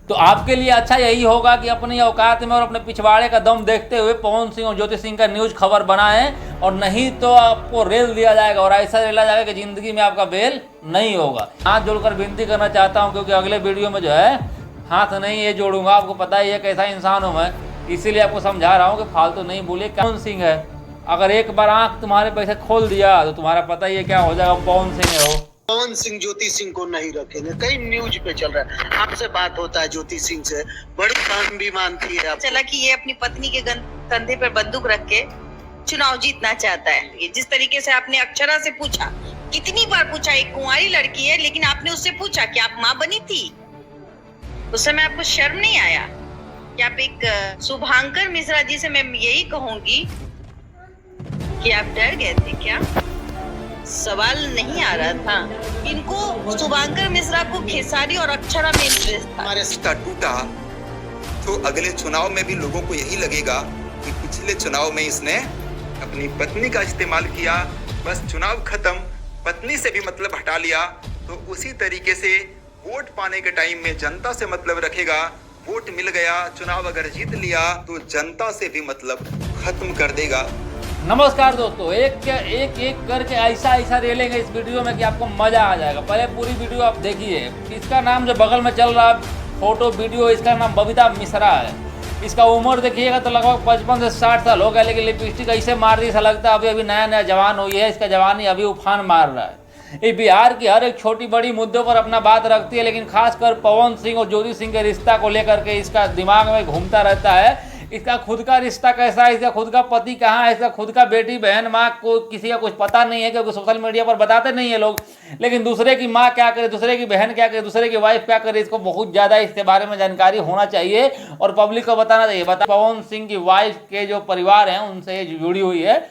तो आपके लिए अच्छा यही होगा कि अपनी औकात में और अपने पिछवाड़े का दम देखते हुए पवन सिंह और ज्योति सिंह का न्यूज़ खबर बनाएं, और नहीं तो आपको रेल दिया जाएगा और ऐसा रेला जाएगा कि ज़िंदगी में आपका बेल नहीं होगा। हाथ जोड़कर विनती करना चाहता हूं, क्योंकि अगले वीडियो में जो है हाथ नहीं ये जोड़ूंगा। आपको पता ही है कैसा इंसान हूँ मैं, इसीलिए आपको समझा रहा हूँ कि फालतू नहीं बोलिए। पवन सिंह है, अगर एक बार आँख तुम्हारे पैसे खोल दिया तो तुम्हारा पता ही है क्या हो जाएगा। पवन सिंह है वो। पवन सिंह ज्योति सिंह को नहीं रखेंगे, कई न्यूज पे चल रहा है। आपसे बात होता है ज्योति सिंह से, बड़ी काम भी मानती है। चला कि ये अपनी पत्नी के कंधे पर बंदूक रख के चुनाव जीतना चाहता है। ये जिस तरीके से आपने अक्षरा से पूछा, कितनी बार पूछा, एक कुंवारी लड़की है, लेकिन आपने उससे पूछा कि आप माँ बनी थी, उस समय आपको शर्म नहीं आया कि आप एक शुभांकर मिश्रा जी से मैं यही कहूंगी कि आप डर गए थे क्या? सवाल नहीं आ रहा था इनको। शुभांकर मिश्रा को खेसारी और अक्षरा में इंटरेस्ट था। हमारे रिश्ता टूटा तो अगले चुनाव में भी लोगों को यही लगेगा कि पिछले चुनाव में इसने अपनी पत्नी का इस्तेमाल किया, बस चुनाव खत्म, पत्नी से भी मतलब हटा लिया। तो उसी तरीके से वोट पाने के टाइम में जनता से मतलब रखेगा। वोट मिल गया, चुनाव अगर जीत लिया तो जनता से भी मतलब खत्म कर देगा। नमस्कार दोस्तों, एक करके ऐसा रेलेंगे इस वीडियो में कि आपको मजा आ जाएगा। पहले पूरी वीडियो आप देखिए। इसका नाम जो बगल में चल रहा है फोटो वीडियो, इसका नाम बबीता मिश्रा है। इसका उम्र देखिएगा तो लगभग 55 से 60 साल हो गया, लेकिन लिपस्टिक ऐसे मार दी ऐसा लगता है अभी नया जवान हुई है। इसका जवानी अभी उफान मार रहा है। ये बिहार की हर एक छोटी बड़ी मुद्दों पर अपना बात रखती है, लेकिन खासकर पवन सिंह और ज्योति सिंह के रिश्ता को लेकर के इसका दिमाग में घूमता रहता है। इसका खुद का रिश्ता कैसा है, इसका खुद का पति कहाँ है, इसका खुद का बेटी बहन माँ को किसी का कुछ पता नहीं है, क्योंकि सोशल मीडिया पर बताते नहीं है लोग। लेकिन दूसरे की माँ क्या करे, दूसरे की बहन क्या करे, दूसरे की वाइफ क्या करे, इसको बहुत ज़्यादा इसके बारे में जानकारी होना चाहिए और पब्लिक को बताना चाहिए। पवन सिंह की वाइफ के जो परिवार हैं उनसे ये जुड़ी हुई है,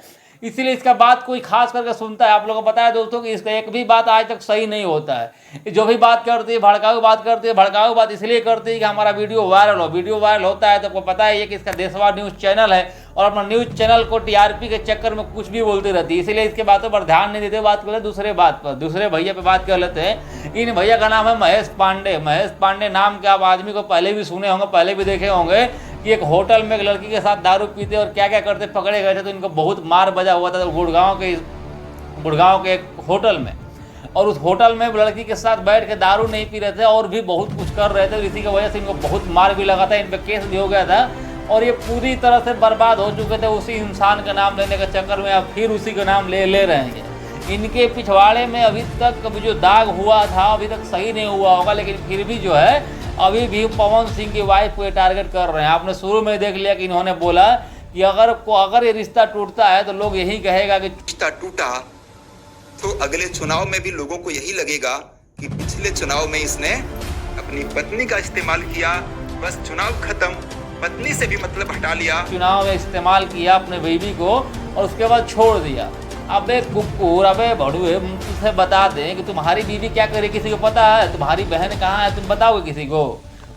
इसीलिए इसका बात कोई खास करके सुनता है। आप लोगों को पता है दोस्तों कि इसका एक भी बात आज तक सही नहीं होता है। जो भी बात करती है भड़काऊ बात करती है। भड़काऊ बात इसलिए करती है कि हमारा वीडियो वायरल हो। वीडियो वायरल होता है तो आपको पता है कि इसका देशवार न्यूज़ चैनल है और अपना न्यूज़ चैनल को टीआरपी के चक्कर में कुछ भी बोलती रहती है, इसीलिए इसके बातों पर ध्यान नहीं देते। बात कर दूसरे बात पर, दूसरे भैया पे बात कर लेते हैं। इन भैया का नाम है महेश पांडे। महेश पांडे नाम के आप आदमी को पहले भी सुने होंगे, पहले भी देखे होंगे कि एक होटल में एक लड़की के साथ दारू पीते और क्या क्या करते पकड़े गए थे, तो इनको बहुत मार बजा हुआ था गुड़गांव के एक होटल में। और उस होटल में लड़की के साथ बैठ के दारू नहीं पी रहे थे और भी बहुत कुछ कर रहे थे, और इसी की वजह से इनको बहुत मार भी लगा था। इन पर केस भी हो गया था और ये पूरी तरह से बर्बाद हो चुके थे। उसी इंसान का नाम लेने के चक्कर में अब फिर उसी का नाम ले रहे हैं। इनके पिछवाड़े में अभी तक जो दाग हुआ था अभी तक सही नहीं हुआ होगा, लेकिन फिर भी जो है अभी भी पवन सिंह की वाइफ को ये टारगेट कर रहे हैं। आपने शुरू में देख लिया कि इन्होंने बोला कि अगर ये रिश्ता टूटता है तो लोग यही कहेगा कि रिश्ता टूटा तो अगले चुनाव में भी लोगों को यही लगेगा कि पिछले चुनाव में इसने अपनी पत्नी का इस्तेमाल किया, बस चुनाव खत्म, पत्नी से भी मतलब हटा लिया। चुनाव में इस्तेमाल किया अपने बीवी को और उसके बाद छोड़ दिया। अबे कुकुर, अबे भड़ुए, तुझे बता दें कि तुम्हारी बीवी क्या करे किसी को पता है? तुम्हारी बहन कहाँ है तुम बताओगे किसी को?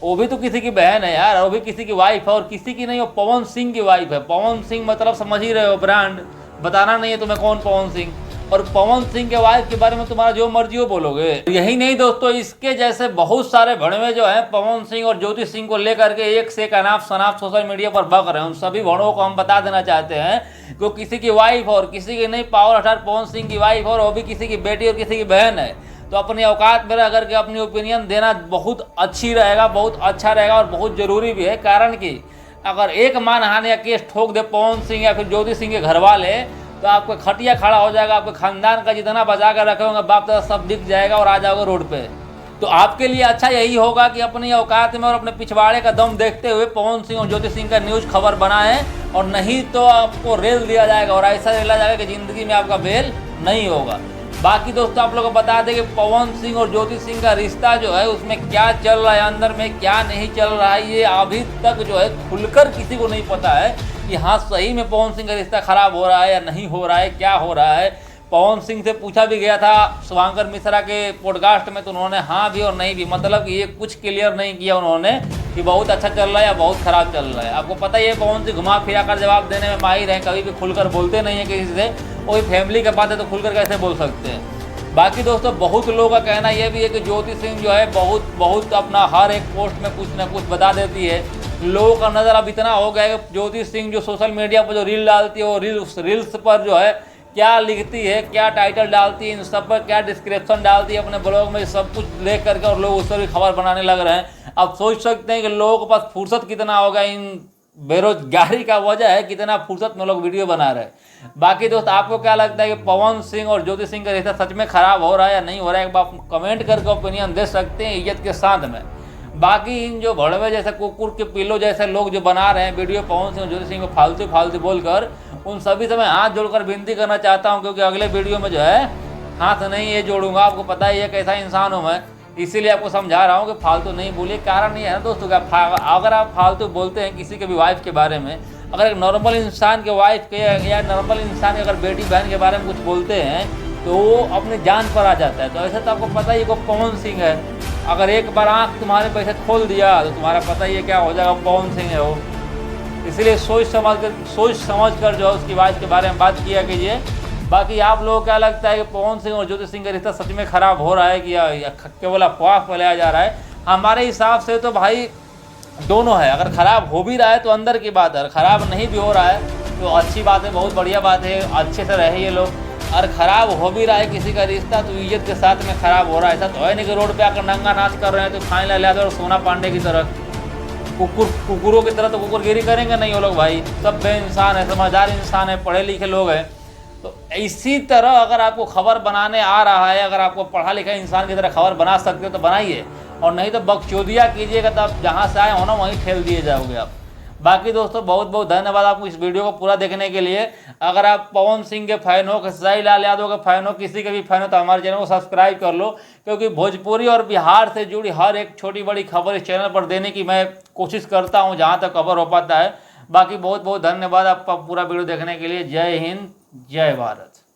वो भी तो किसी की बहन है यार, वो भी किसी की वाइफ है, और किसी की नहीं, वो पवन सिंह की वाइफ है। पवन सिंह मतलब समझ ही रहे हो, ब्रांड। बताना नहीं है तुम्हें कौन पवन सिंह, और पवन सिंह के वाइफ के बारे में तुम्हारा जो मर्जी हो बोलोगे। यही नहीं दोस्तों, इसके जैसे बहुत सारे भड़वे जो हैं पवन सिंह और ज्योति सिंह को लेकर के एक से एक अनाप शनाप सोशल मीडिया पर बक रहे हैं। उन सभी भड़ों को हम बता देना चाहते हैं कि वो किसी की वाइफ और किसी की नहीं, पावर हटार पवन सिंह की वाइफ और वो भी किसी की बेटी और किसी की बहन है। तो अपनी औकात में रह करके अपनी ओपिनियन देना बहुत अच्छी रहेगा, बहुत अच्छा रहेगा और बहुत ज़रूरी भी है। कारण कि अगर एक मानहानि या केस ठोक दे पवन सिंह या फिर ज्योति सिंह के घर वाले तो आपको खटिया खड़ा हो जाएगा। आपके खानदान का जितना बचा कर रखे होंगे बाप दादा सब बिक जाएगा और आ जाओगे रोड पे। तो आपके लिए अच्छा यही होगा कि अपनी औकात में और अपने पिछवाड़े का दम देखते हुए पवन सिंह और ज्योति सिंह का न्यूज़ खबर बनाएं, और नहीं तो आपको रेल दिया जाएगा और ऐसा रेला जाएगा कि ज़िंदगी में आपका बेल नहीं होगा। बाकी दोस्तों आप लोगों को बता दें कि पवन सिंह और ज्योति सिंह का रिश्ता जो है उसमें क्या चल रहा है, अंदर में क्या नहीं चल रहा है, ये अभी तक जो है खुलकर किसी को नहीं पता है कि हाँ सही में पवन सिंह का रिश्ता खराब हो रहा है या नहीं हो रहा है, क्या हो रहा है। पवन सिंह से पूछा भी गया था शुभांकर मिश्रा के पॉडकास्ट में, तो उन्होंने हाँ भी और नहीं भी, मतलब कि ये कुछ क्लियर नहीं किया उन्होंने कि बहुत अच्छा चल रहा है या बहुत ख़राब चल रहा है। आपको पता ही है पवन सिंह घुमा फिरा कर जवाब देने में माहिर हैं, कभी भी खुलकर बोलते नहीं है किसी से। वही फैमिली के बात है तो खुलकर कैसे बोल सकते हैं। बाकी दोस्तों बहुत लोगों का कहना यह भी है कि ज्योति सिंह जो है बहुत अपना हर एक पोस्ट में कुछ ना कुछ बता देती है। लोगों का नज़र अब इतना हो गया है कि ज्योति सिंह जो सोशल मीडिया पर जो रील डालती है वो रील्स पर जो है क्या लिखती है, क्या टाइटल डालती है, इन सब पर क्या डिस्क्रिप्शन डालती है अपने ब्लॉग में, सब कुछ ले करके और लोग उस पर भी खबर बनाने लग रहे हैं। अब सोच सकते हैं कि लोगों के पास फुर्सत कितना होगा, इन बेरोजगारी का वजह है कितना फुर्सत में लोग वीडियो बना रहे हैं। बाकी दोस्त आपको क्या लगता है कि पवन सिंह और ज्योति सिंह का रिश्ता सच में खराब हो रहा है या नहीं हो रहा है, एक बार कमेंट करके ओपिनियन दे सकते हैं इज्जत के साथ में। बाकी इन जो भड़वे जैसे कुकुर के पिल्लो जैसे लोग जो बना रहे हैं वीडियो पवन सिंह और ज्योति सिंह को फालतू बोलकर, उन सभी से मैं हाथ जोड़कर विनती करना चाहता हूं, क्योंकि अगले वीडियो में जो है हाथ नहीं ये जोड़ूंगा। आपको पता ही है कैसा इंसान हूं मैं, इसीलिए आपको समझा रहा हूं कि फालतू नहीं बोलिए। कारण ये है ना दोस्तों, अगर आप फालतू बोलते हैं किसी के भी वाइफ के बारे में, अगर एक नॉर्मल इंसान के वाइफ के या नॉर्मल इंसान के अगर बेटी बहन के बारे में कुछ बोलते हैं तो वो अपनी जान पर आ जाता है। तो ऐसे तो आपको पता ही है कि पवन सिंह है, अगर एक बार आँख तुम्हारे पैसे खोल दिया तो तुम्हारा पता ही है क्या हो जाएगा, पवन सिंह है वो। इसलिए सोच समझ कर जो है उसकी वाइफ के बारे में बात किया कीजिए। बाकी आप लोगों को क्या लगता है कि पवन सिंह और ज्योति सिंह का रिश्ता सच में खराब हो रहा है कि या केवल अफवाह फैलाया जा रहा है? हमारे हिसाब से तो भाई दोनों है। अगर खराब हो भी रहा है तो अंदर की बात है, अगर खराब नहीं भी हो रहा है तो अच्छी बात है, बहुत बढ़िया बात है, अच्छे से रहे ये लोग। और ख़राब हो भी रहा है किसी का रिश्ता तो इज्जत के साथ में ख़राब हो रहा है। ऐसा तो है नहीं कि रोड पे आकर नंगा नाच कर रहे हैं तो फाइन ले दो और सोना पांडे की तरह कुकुरों की तरह तो कुकुरगिरी करेंगे नहीं वो लोग भाई। सब बे इंसान है, समझदार इंसान है, पढ़े लिखे लोग हैं। तो इसी तरह अगर आपको खबर बनाने आ रहा है, अगर आपको पढ़ा लिखा इंसान की तरह खबर बना सकते हो तो बनाइए, और नहीं तो बकचोदिया कीजिएगा तो आप जहाँ से आए हो ना वहीं ठेल दिए जाओगे आप। बाकी दोस्तों बहुत बहुत धन्यवाद आपको इस वीडियो को पूरा देखने के लिए। अगर आप पवन सिंह के फैन हो, खेसारी लाल यादव के फैन हो, किसी के भी फैन हो तो हमारे चैनल को सब्सक्राइब कर लो, क्योंकि भोजपुरी और बिहार से जुड़ी हर एक छोटी बड़ी खबर इस चैनल पर देने की मैं कोशिश करता हूं जहां तक खबर हो पाता है। बाकी बहुत बहुत धन्यवाद आपका पूरा वीडियो देखने के लिए। जय हिंद, जय भारत।